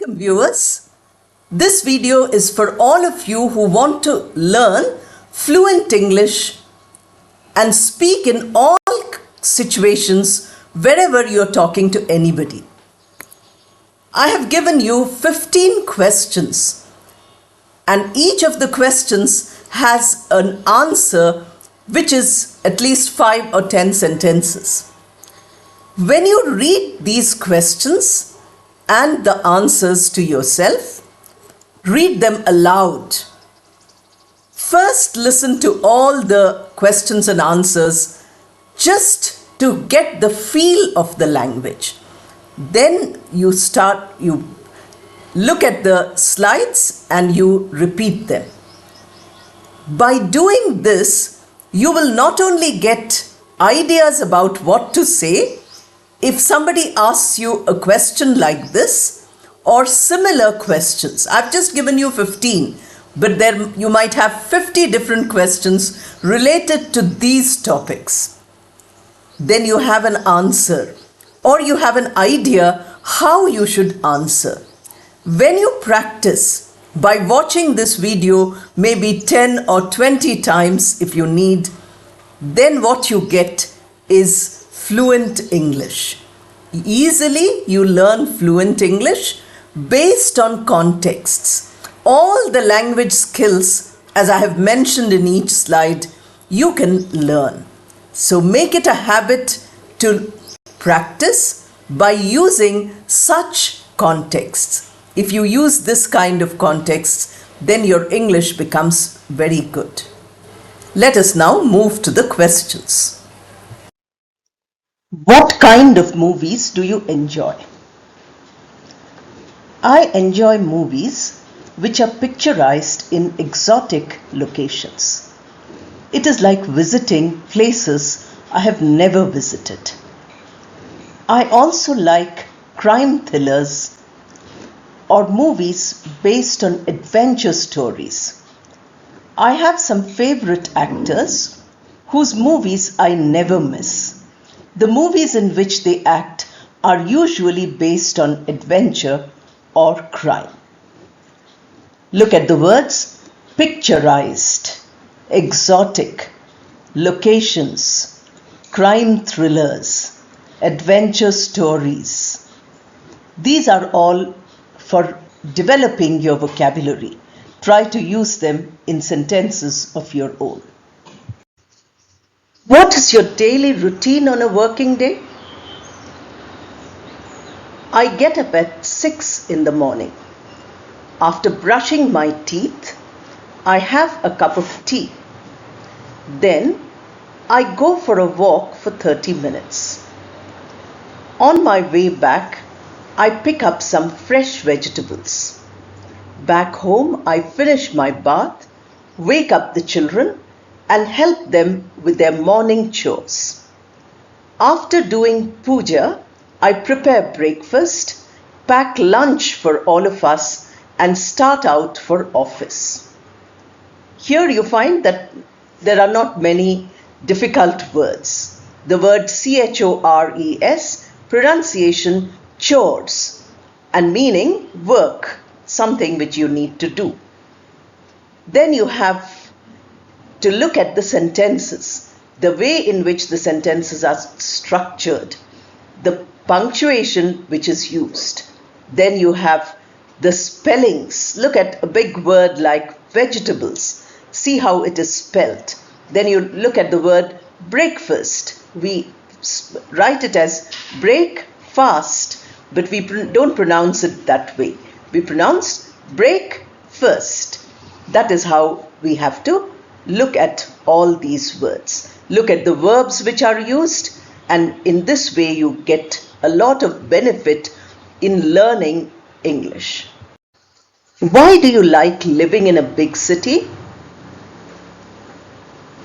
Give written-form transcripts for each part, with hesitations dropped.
Welcome viewers. This video is for all of you who want to learn fluent English and speak in all situations wherever you're talking to anybody. I have given you 15 questions and each of the questions has an answer which is at least 5 or 10 sentences. When you read these questions and the answers to yourself, read them aloud. First, listen to all the questions and answers just to get the feel of the language. Then you look at the slides and you repeat them. By doing this, you will not only get ideas about what to say. If somebody asks you a question like this or similar questions, I've just given you 15, but then you might have 50 different questions related to these topics. Then you have an answer or you have an idea how you should answer. When you practice by watching this video maybe 10 or 20 times if you need, then what you get is fluent English. Easily you learn fluent English based on contexts. All the language skills, as I have mentioned in each slide, you can learn. So make it a habit to practice by using such contexts. If you use this kind of context, then your English becomes very good. Let us now move to the questions. What kind of movies do you enjoy? I enjoy movies which are picturized in exotic locations. It is like visiting places I have never visited. I also like crime thrillers or movies based on adventure stories. I have some favorite actors whose movies I never miss. The movies in which they act are usually based on adventure or crime. Look at the words picturized, exotic, locations, crime thrillers, adventure stories. These are all for developing your vocabulary. Try to use them in sentences of your own. What is your daily routine on a working day? I get up at 6 in the morning. After brushing my teeth, I have a cup of tea. Then I go for a walk for 30 minutes. On my way back, I pick up some fresh vegetables. Back home, I finish my bath, wake up the children, and help them with their morning chores. After doing puja, I prepare breakfast, pack lunch for all of us, and start out for office. Here you find that there are not many difficult words. The word chores, pronunciation chores, and meaning work, something which you need to do. Then you have to look at the sentences, the way in which the sentences are structured, the punctuation which is used. Then you have the spellings. Look at a big word like vegetables. See how it is spelt. Then you look at the word breakfast. We write it as break fast, but we don't pronounce it that way. We pronounce break first. That is how we have to look at all these words. Look at the verbs which are used, and in this way you get a lot of benefit in learning English. Why do you like living in a big city?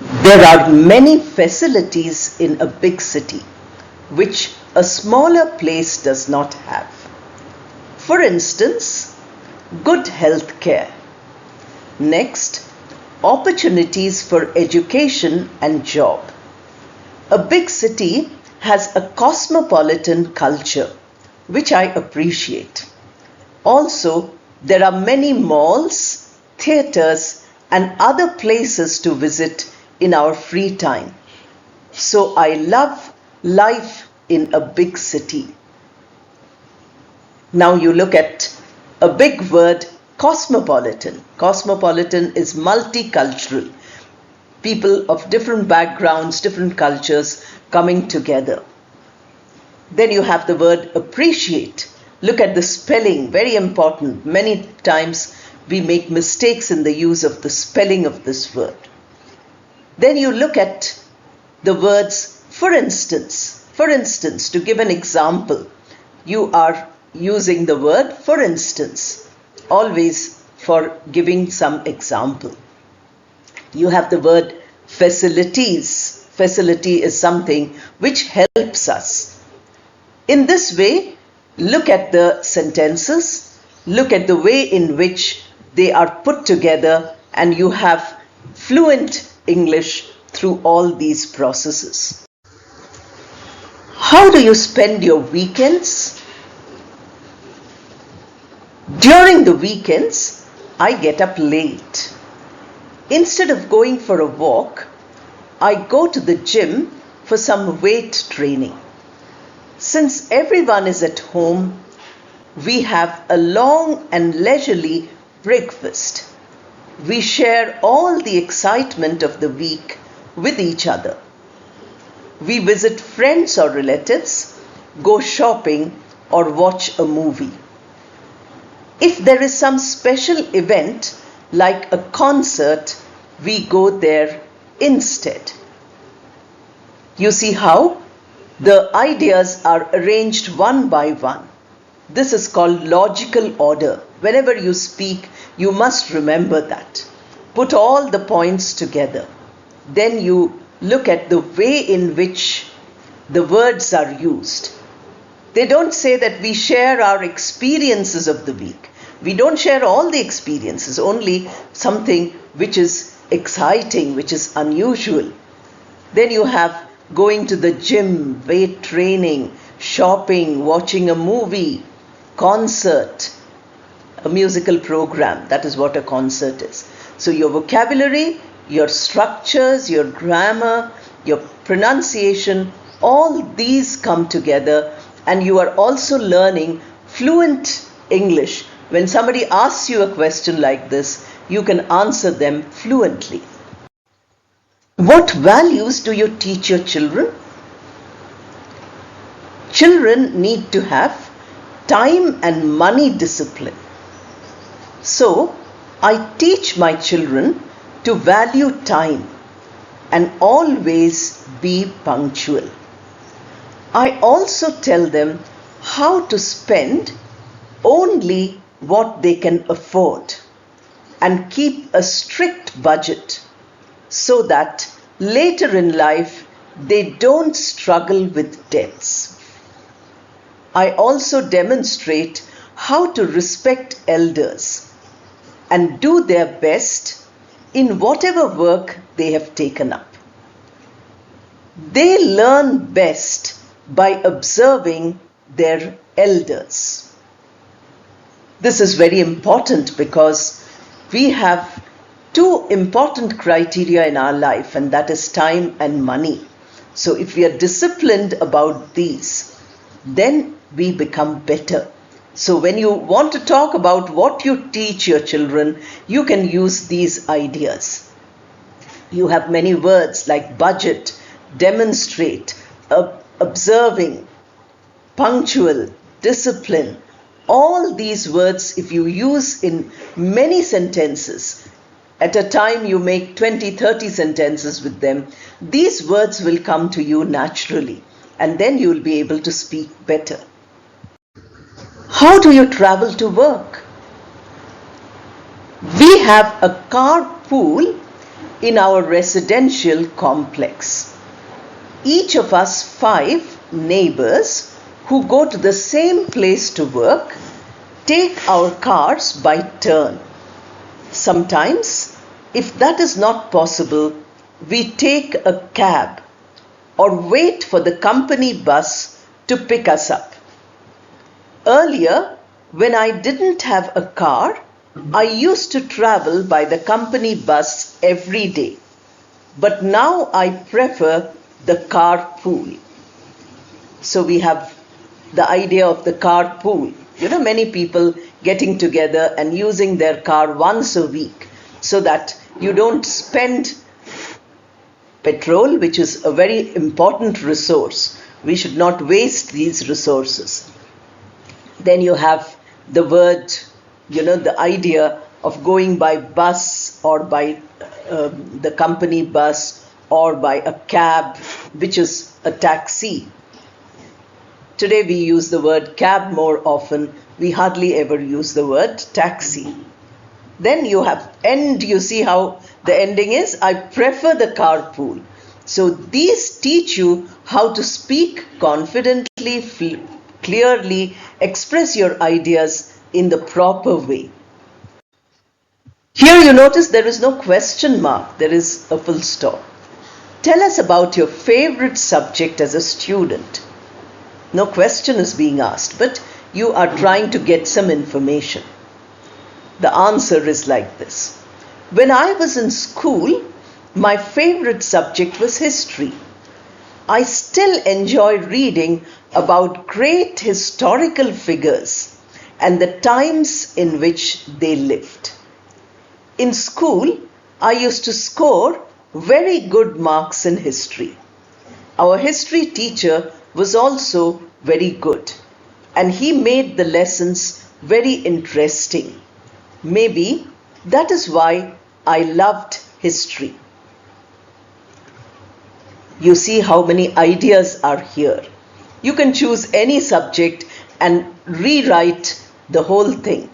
There are many facilities in a big city which a smaller place does not have. For instance, good health care. Next, opportunities for education and job. A big city has a cosmopolitan culture, which I appreciate. Also, there are many malls, theatres, and other places to visit in our free time. So I love life in a big city. Now you look at a big word, cosmopolitan. Cosmopolitan is multicultural. People of different backgrounds, different cultures coming together. Then you have the word appreciate. Look at the spelling, very important. Many times we make mistakes in the use of the spelling of this word. Then you look at the words for instance. For instance, to give an example, you are using the word for instance, always for giving some example. You have the word facilities. Facility is something which helps us. In this way, look at the sentences, look at the way in which they are put together, and you have fluent English through all these processes. How do you spend your weekends? During the weekends, I get up late. Instead of going for a walk, I go to the gym for some weight training. Since everyone is at home, we have a long and leisurely breakfast. We share all the excitement of the week with each other. We visit friends or relatives, go shopping, or watch a movie. If there is some special event like a concert, we go there instead. You see how the ideas are arranged one by one. This is called logical order. Whenever you speak, you must remember that. Put all the points together. Then you look at the way in which the words are used. They don't say that we share our experiences of the week. We don't share all the experiences, only something which is exciting, which is unusual. Then you have going to the gym, weight training, shopping, watching a movie, concert, a musical program. That is what a concert is. So your vocabulary, your structures, your grammar, your pronunciation, all these come together, and you are also learning fluent English. When somebody asks you a question like this, you can answer them fluently. What values do you teach your children? Children need to have time and money discipline. So, I teach my children to value time and always be punctual. I also tell them how to spend only what they can afford and keep a strict budget so that later in life they don't struggle with debts. I also demonstrate how to respect elders and do their best in whatever work they have taken up. They learn best by observing their elders. This is very important because we have two important criteria in our life, and that is time and money. So if we are disciplined about these, then we become better. So when you want to talk about what you teach your children, you can use these ideas. You have many words like budget, demonstrate, observing, punctual, discipline. All these words, if you use in many sentences, at a time you make 20, 30 sentences with them, these words will come to you naturally, and then you will be able to speak better. How do you travel to work? We have a carpool in our residential complex. Each of us 5 neighbors who go to the same place to work take our cars by turn. Sometimes, if that is not possible, we take a cab or wait for the company bus to pick us up. Earlier, When I didn't have a car, I used to travel by the company bus every day. But now I prefer the carpool. So we have the idea of the carpool. Many people getting together and using their car once a week so that you don't spend petrol, which is a very important resource. We should not waste these resources. Then you have the word, the idea of going by bus or by the company bus or by a cab, which is a taxi. Today we use the word cab more often. We hardly ever use the word taxi. Then you have end, you see how the ending is? I prefer the carpool. So these teach you how to speak confidently, clearly, express your ideas in the proper way. Here you notice there is no question mark, there is a full stop. Tell us about your favorite subject as a student. No question is being asked, but you are trying to get some information. The answer is like this. When I was in school, my favorite subject was history. I still enjoy reading about great historical figures and the times in which they lived. In school, I used to score very good marks in history. Our history teacher was also very good, and he made the lessons very interesting. Maybe that is why I loved history. You see how many ideas are here. You can choose any subject and rewrite the whole thing.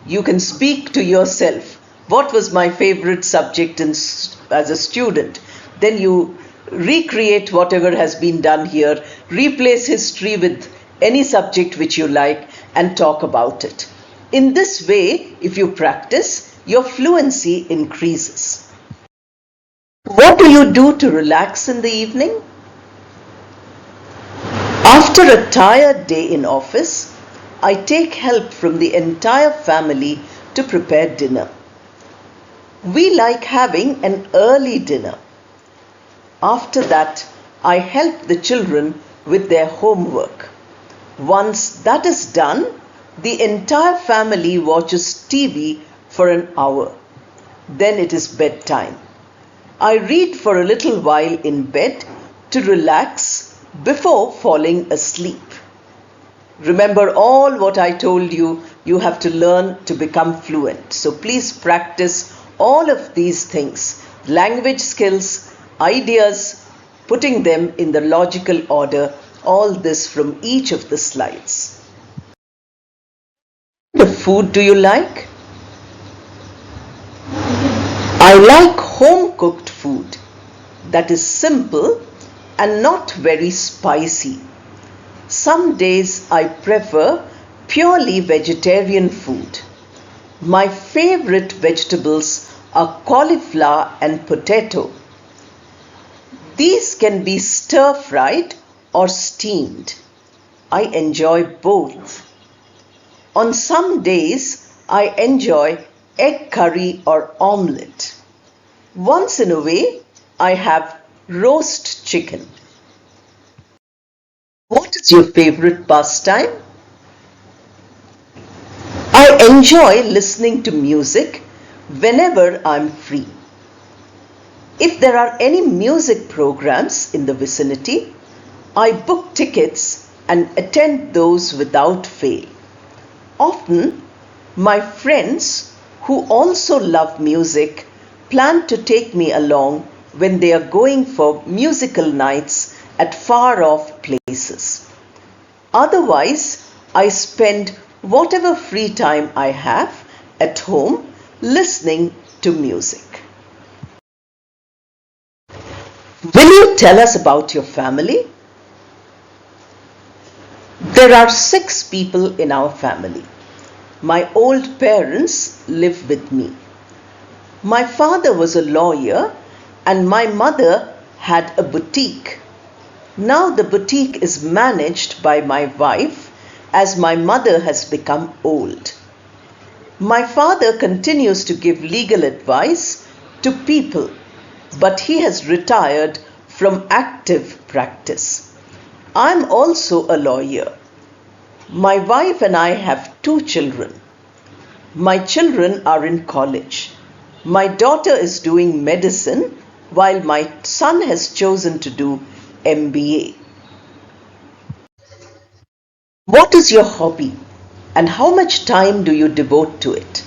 You can speak to yourself. What was my favorite subject as a student? Then you recreate whatever has been done here, replace history with any subject which you like and talk about it. In this way, if you practice, your fluency increases. What do you do to relax in the evening? After a tired day in office, I take help from the entire family to prepare dinner. We like having an early dinner. After that, I help the children with their homework. Once that is done, the entire family watches TV for an hour. Then it is bedtime. I read for a little while in bed to relax before falling asleep. Remember all what I told you, you have to learn to become fluent. So please practice all of these things, language skills, ideas, putting them in the logical order, all this from each of the slides. What kind of food do you like? I like home-cooked food that is simple and not very spicy. Some days I prefer purely vegetarian food. My favorite vegetables are cauliflower and potato. These can be stir-fried or steamed. I enjoy both. On some days, I enjoy egg curry or omelette. Once in a way, I have roast chicken. What is your favorite pastime? I enjoy listening to music whenever I'm free. If there are any music programs in the vicinity, I book tickets and attend those without fail. Often, my friends who also love music plan to take me along when they are going for musical nights at far-off places. Otherwise, I spend whatever free time I have at home listening to music. Will you tell us about your family? There are 6 people in our family. My old parents live with me. My father was a lawyer and my mother had a boutique. Now the boutique is managed by my wife as my mother has become old. My father continues to give legal advice to people, but he has retired from active practice. I'm also a lawyer. My wife and I have 2 children. My children are in college. My daughter is doing medicine while my son has chosen to do MBA. What is your hobby and how much time do you devote to it?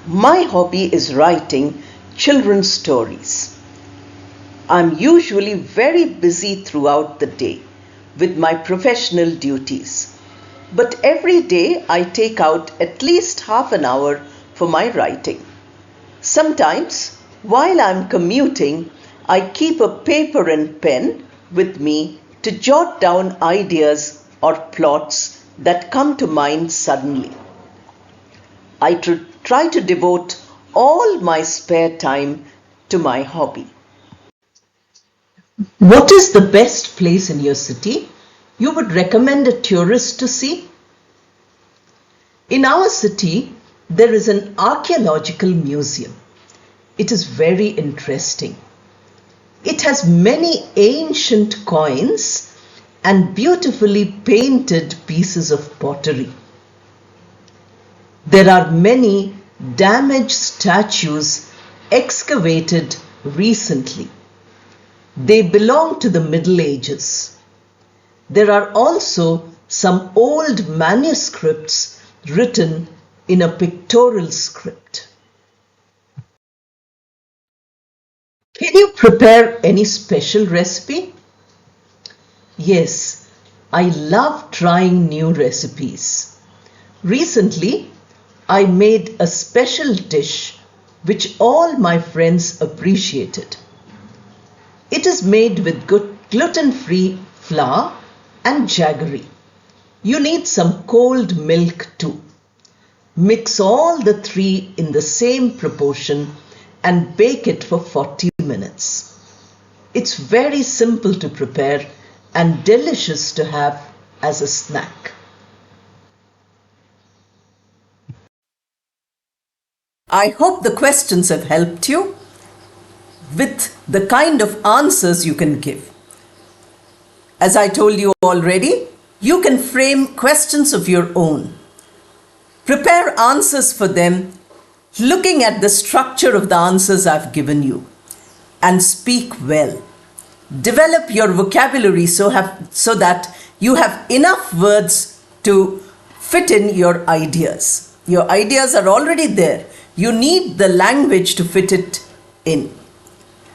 My hobby is writing children's stories. I'm usually very busy throughout the day with my professional duties, but every day I take out at least half an hour for my writing. Sometimes, while I'm commuting, I keep a paper and pen with me to jot down ideas or plots that come to mind suddenly. I try to devote all my spare time to my hobby. What is the best place in your city you would recommend a tourist to see? In our city, there is an archaeological museum. It is very interesting. It has many ancient coins and beautifully painted pieces of pottery. There are many damaged statues excavated recently. They belong to the Middle Ages. There are also some old manuscripts written in a pictorial script. Can you prepare any special recipe? Yes, I love trying new recipes. Recently, I made a special dish which all my friends appreciated. It is made with good gluten-free flour and jaggery. You need some cold milk too. Mix all the 3 in the same proportion and bake it for 40 minutes. It's very simple to prepare and delicious to have as a snack. I hope the questions have helped you with the kind of answers you can give. As I told you already, you can frame questions of your own. Prepare answers for them looking at the structure of the answers I've given you and speak well. Develop your vocabulary so that you have enough words to fit in your ideas. Your ideas are already there. You need the language to fit it in.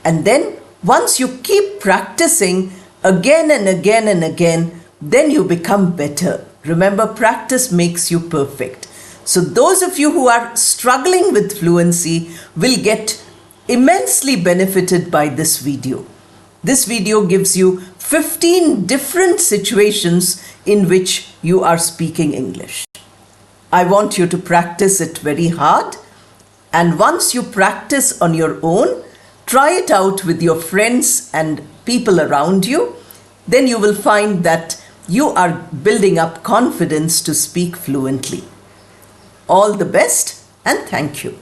And then once you keep practicing again and again and again, then you become better. Remember, practice makes you perfect. So those of you who are struggling with fluency will get immensely benefited by this video. This video gives you 15 different situations in which you are speaking English. I want you to practice it very hard, and once you practice on your own, try it out with your friends and people around you, then you will find that you are building up confidence to speak fluently. All the best and thank you.